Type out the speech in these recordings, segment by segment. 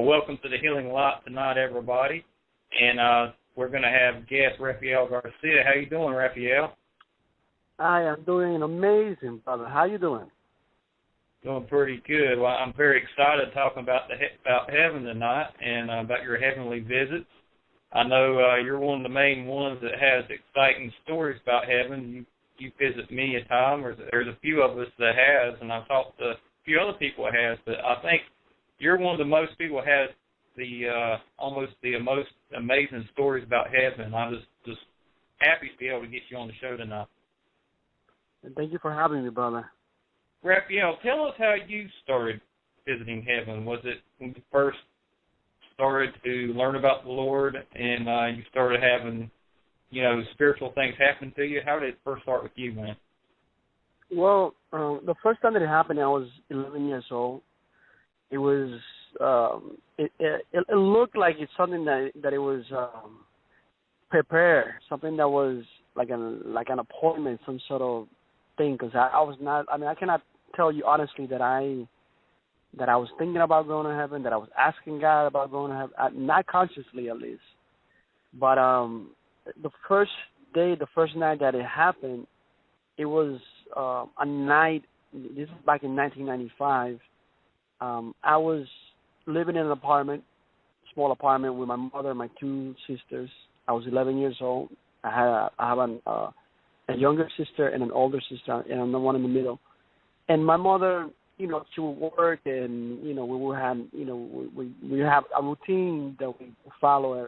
Well, welcome to the Healing Lot tonight, everybody. And we're going to have guest Rafael Garcia. How you doing, Rafael? I am doing amazing, brother. How you doing? Doing pretty good. Well, I'm very excited talking about heaven tonight and about your heavenly visits. I know you're one of the main ones that has exciting stories about heaven. You visit me a time. There's a few of us that has, and I've talked to a few other people that has, but I think you're one of the most people that has the most amazing stories about heaven. I'm just happy to be able to get you on the show tonight. And thank you for having me, brother. Rafael, tell us how you started visiting heaven. Was it when you first started to learn about the Lord and you started having, spiritual things happen to you? How did it first start with you, man? Well, the first time that it happened, I was 11 years old. It was it looked like it's something that it was prepared, something that was like an appointment, some sort of thing. Because I was not. I mean, I cannot tell you honestly that I was thinking about going to heaven, that I was asking God about going to heaven, not consciously at least. But the first night that it happened, it was a night. This was back in 1995. I was living in an apartment, small apartment, with my mother and my two sisters. I was 11 years old. I have a younger sister and an older sister, and I'm the one in the middle. And my mother, she would work, and we would have, we have a routine that we follow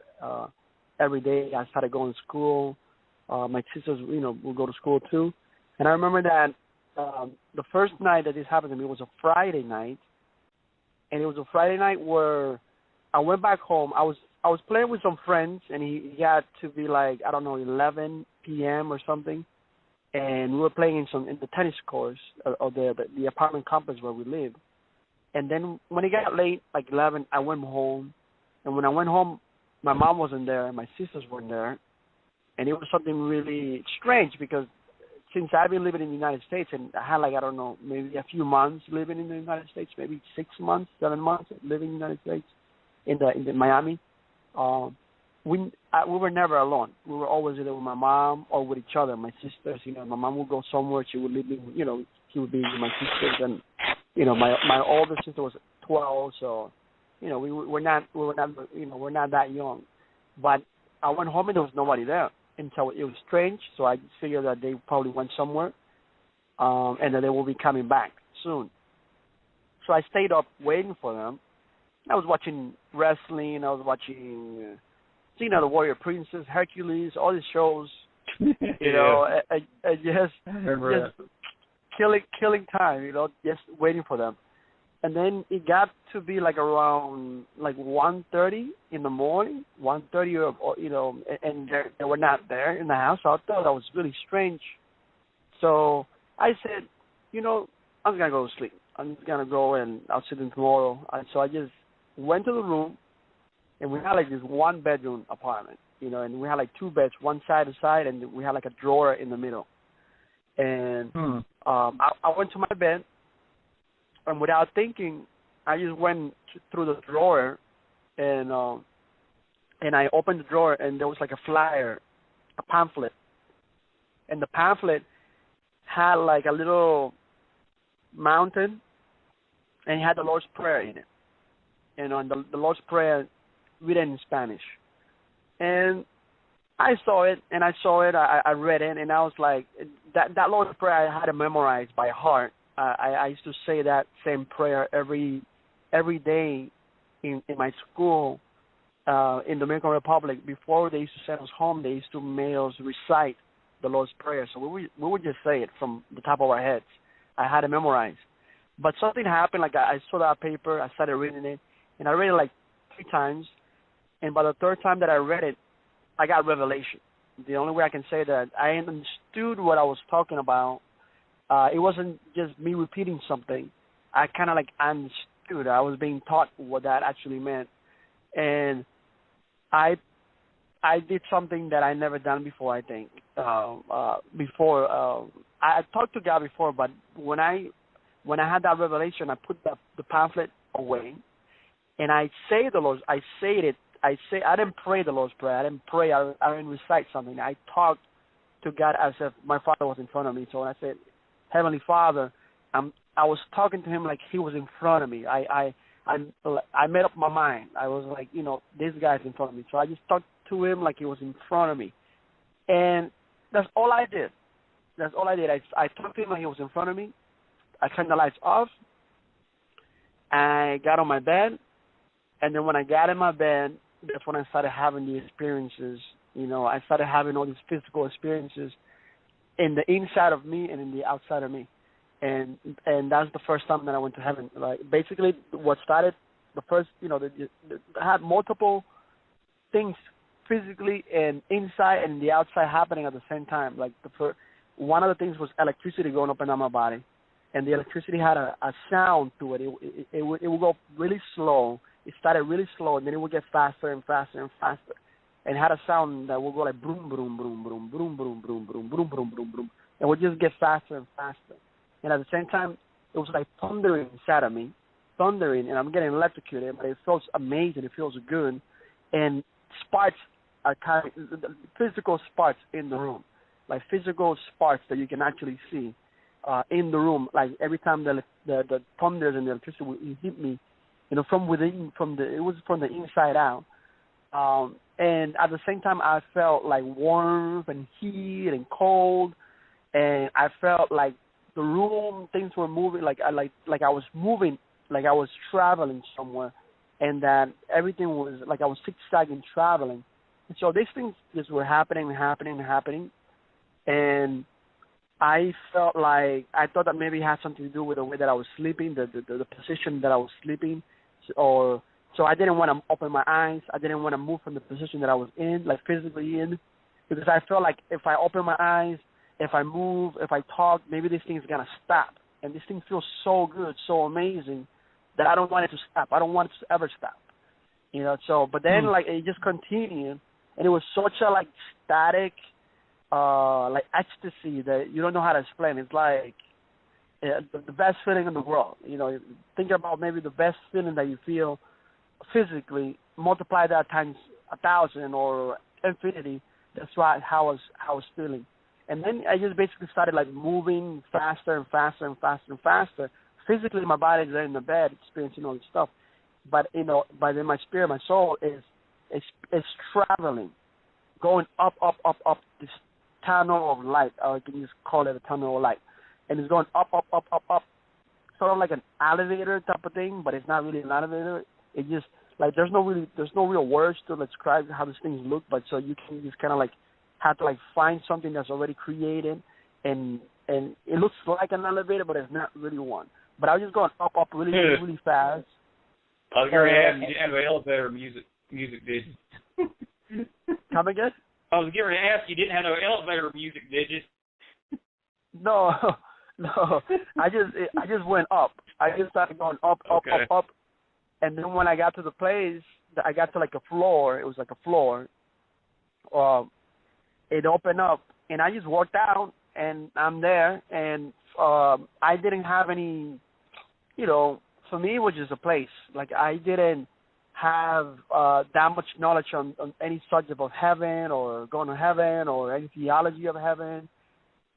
every day. I started going to school. My sisters, would go to school too. And I remember that the first night that this happened to me was a Friday night. And it was a Friday night where I went back home. I was playing with some friends, and he got to be like, I don't know, 11 p.m. or something. And we were playing in the tennis courts of the apartment complex where we lived. And then when it got late, like 11, I went home. And when I went home, my mom wasn't there, and my sisters weren't there. And it was something really strange because since I've been living in the United States, and I had like, I don't know, maybe a few months living in the United States, maybe 6 months, 7 months living in the United States, in Miami, we were never alone. We were always either with my mom or with each other, my sisters. My mom would go somewhere, she would leave me, she would be with my sisters, and my older sister was 12, so we're not that young. But I went home and there was nobody there. And so it was strange, so I figured that they probably went somewhere and that they will be coming back soon. So I stayed up waiting for them. I was watching wrestling. I was watching, the Warrior Princess, Hercules, all these shows, and just killing time, just waiting for them. And then it got to be like around 1:30 in the morning, 1:30 or and they were not there in the house. So I thought that was really strange. So I said, I'm gonna go to sleep. I'm just gonna go and I'll see them tomorrow. And so I just went to the room, and we had like this 1-bedroom apartment, and we had like 2 beds, one side to side, and we had like a drawer in the middle. And I went to my bed. And without thinking, I just went through the drawer, and I opened the drawer, and there was like a flyer, a pamphlet. And the pamphlet had like a little mountain, and it had the Lord's Prayer in it. And the Lord's Prayer written in Spanish. And I saw it, I read it, and I was like, that Lord's Prayer I had to memorize by heart. I used to say that same prayer every day in my school in the Dominican Republic. Before they used to send us home, they used to make us recite the Lord's Prayer. So we would just say it from the top of our heads. I had to memorize. But something happened, like I saw that paper, I started reading it, and I read it like 3 times. And by the 3rd time that I read it, I got revelation. The only way I can say that I understood what I was talking about. It wasn't just me repeating something. I kind of understood. I was being taught what that actually meant. And I did something that I never done before, I think. I talked to God before, but when I had that revelation, I put the pamphlet away, and I say the Lord's, I said it. I didn't pray the Lord's Prayer. I didn't pray. I didn't recite something. I talked to God as if my Father was in front of me. So when I said, Heavenly Father, I was talking to him like he was in front of me. I made up my mind. I was like, this guy's in front of me. So I just talked to him like he was in front of me. And that's all I did. That's all I did. I talked to him like he was in front of me. I turned the lights off. I got on my bed. And then when I got in my bed, that's when I started having the experiences. I started having all these physical experiences in the inside of me and in the outside of me. And that's the first time that I went to heaven. Like, basically, what started the first, I had multiple things physically and inside and the outside happening at the same time. Like, one of the things was electricity going up and down my body, and the electricity had a sound to it. It would go really slow. It started really slow, and then it would get faster and faster and faster. And it had a sound that would go like boom, boom, boom, boom, boom, boom, boom, boom, boom, boom, boom, boom, boom. It would just get faster and faster. And at the same time, it was like thundering inside of me, and I'm getting electrocuted, but it feels amazing. It feels good. And sparks are physical sparks in the room, like physical sparks that you can actually see in the room. Like every time the thunders and the electricity would hit me, from within, it was from the inside out. And at the same time, I felt like warmth and heat and cold, and I felt like the room, things were moving, like I was moving, like I was traveling somewhere, and that everything was like I was zigzagging traveling. And so these things just were happening, and I felt like, I thought that maybe it had something to do with the way that I was sleeping, the position that I was sleeping, so I didn't want to open my eyes. I didn't want to move from the position that I was in, like physically in, because I felt like if I open my eyes, if I move, if I talk, maybe this thing's going to stop. And this thing feels so good, so amazing, that I don't want it to stop. I don't want it to ever stop. So, but then, like, it just continued, and it was such a, like, static, like, ecstasy that you don't know how to explain. It's like the best feeling in the world. Think about maybe the best feeling that you feel physically, multiply that times 1,000 or infinity. That's how I was feeling. And then I just basically started like moving faster and faster and faster and faster. Physically, my body's there in the bed experiencing all this stuff, but but then my spirit, my soul is traveling, going up this tunnel of light. Or I can just call it a tunnel of light, and it's going up, sort of like an elevator type of thing, but it's not really an elevator. It just like there's no real words to describe how these things look, but so you can just kind of like have to like find something that's already created, and it looks like an elevator, but it's not really one. But I was just going up really really fast. I was going to ask you, did you have elevator music, did you? Come again? I was going to ask you, didn't have no elevator music, did you? No. I just went up. I just started going up, and then when I got to the place, I got to like a floor. It was like a floor. It opened up, and I just walked out, and I'm there, and I didn't have any, for me it was just a place. Like I didn't have that much knowledge on any subject of heaven or going to heaven or any theology of heaven.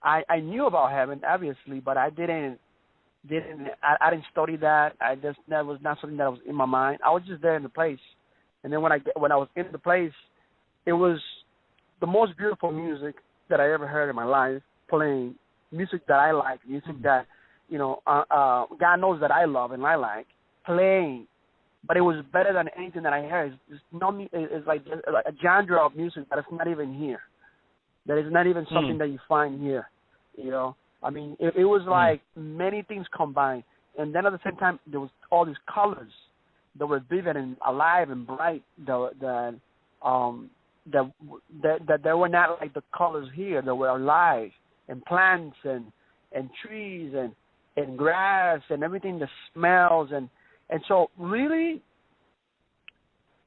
I knew about heaven, obviously, but I didn't study that. That was not something that was in my mind. I was just there in the place, and then when I was in the place, it was the most beautiful music that I ever heard in my life, playing music that I like, music that, God knows that I love and I like, playing. But it was better than anything that I heard. It's like a genre of music that is not even here. That is not even something that you find here, I mean, it was like many things combined. And then at the same time, there was all these colors that were vivid and alive and bright that they were not like the colors here. They were alive, and plants and trees and grass and everything that smells and so really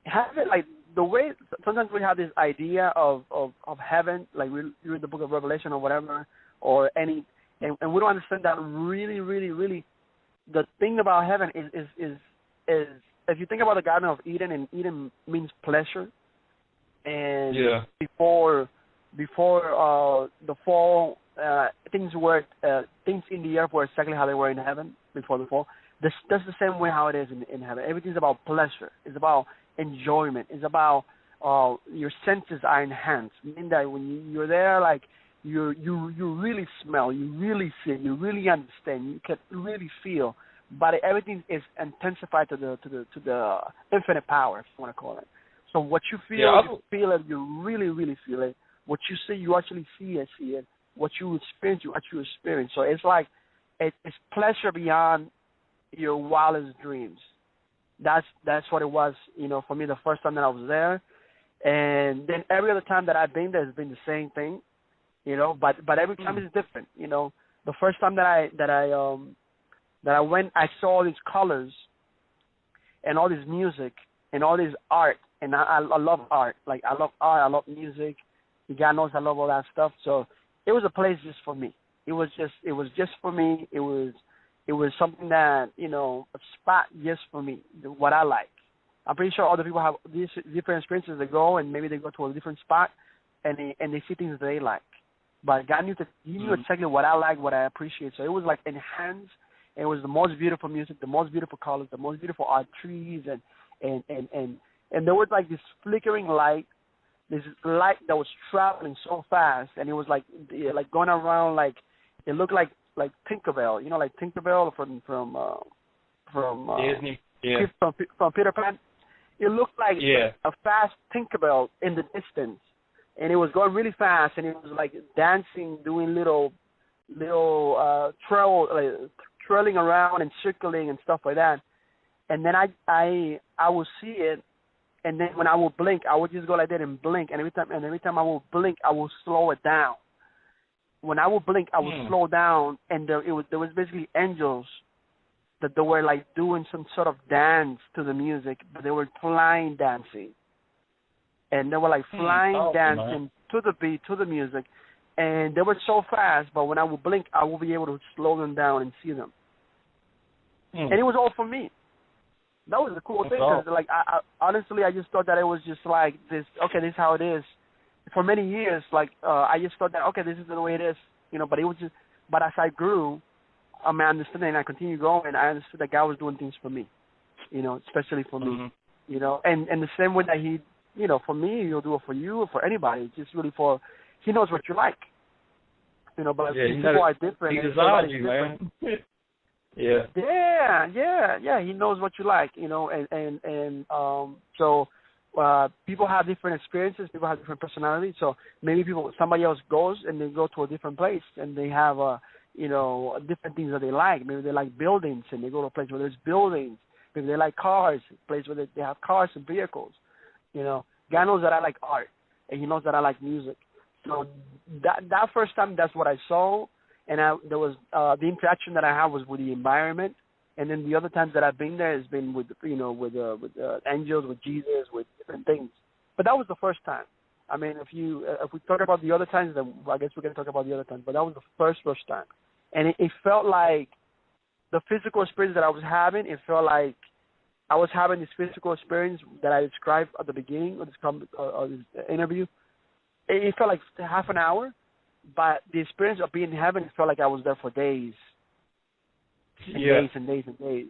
have it like the way sometimes we have this idea of heaven, like we read the book of Revelation or whatever, or any, and we don't understand that really, really, really the thing about heaven is if you think about the Garden of Eden, and Eden means pleasure, and Yeah. before the fall, things in the earth were exactly how they were in heaven before the fall. That's the same way how it is in heaven. Everything's about pleasure. It's about enjoyment. It's about your senses are enhanced. Meaning that when you're there, like you really smell, you really see, you really understand, you can really feel. But everything is intensified to the infinite power, if you want to call it. So what you feel, you feel it. You really, really feel it. What you see, you actually see it. What you experience, you actually experience. So it's like it's pleasure beyond your wildest dreams. That's what it was, for me the first time that I was there, and then every other time that I've been there has been the same thing, But every time it's different, The first time that I went, I saw all these colors, and all this music, and all this art, and I love art. Like I love art, I love music. God knows I love all that stuff. So it was a place just for me. It was just for me. It was something that, a spot just for me, what I like. I'm pretty sure other people have these different experiences. They go and maybe they go to a different spot and they see things that they like. But God knew exactly what I like, what I appreciate. So it was like enhanced. It was the most beautiful music, the most beautiful colors, the most beautiful art, trees, and there was like this flickering light, this light that was traveling so fast, and it was like going around, like it looked like Tinkerbell, like Tinkerbell from Disney, yeah, from Peter Pan. It looked like a fast Tinkerbell in the distance, and it was going really fast, and it was like dancing, doing little twirling around and circling and stuff like that. And then I would see it, and then when I would blink, I would just go like that and blink, and every time I would blink, I would slow it down. When I would blink, I would slow down, and there was basically angels that they were like doing some sort of dance to the music, but they were flying dancing, and they were like flying dancing to the beat, to the music, and they were so fast. But when I would blink, I would be able to slow them down and see them, and it was all for me. That was the cool thing, because I honestly, I just thought that it was just like this. Okay, this is how it is. For many years, I just thought that, okay, this is the way it is, But it was just, but as I grew, I understood, and I continued growing. I understood that God was doing things for me, especially for me, And the same way that He, for me, He'll do it for you or for anybody. It's just really He knows what you like, But people are different. He designed you, man. Yeah. He knows what you like, so people have different experiences. People have different personalities. So maybe somebody else goes and they go to a different place and they have different things that they like. Maybe they like buildings and they go to a place where there's buildings. Maybe they like cars, a place where they have cars and vehicles. God knows that I like art, and He knows that I like music. So that first time, that's what I saw. And there was the interaction that I had was with the environment, and then the other times that I've been there has been with angels, with Jesus, with different things. But that was the first time. I mean, if we talk about the other times, then I guess we can talk about the other times. But that was the first time, and it felt like the physical experience that I was having. It felt like I was having this physical experience that I described at the beginning of this interview. It felt like half an hour. But the experience of being in heaven felt like I was there for days. And days and days and days.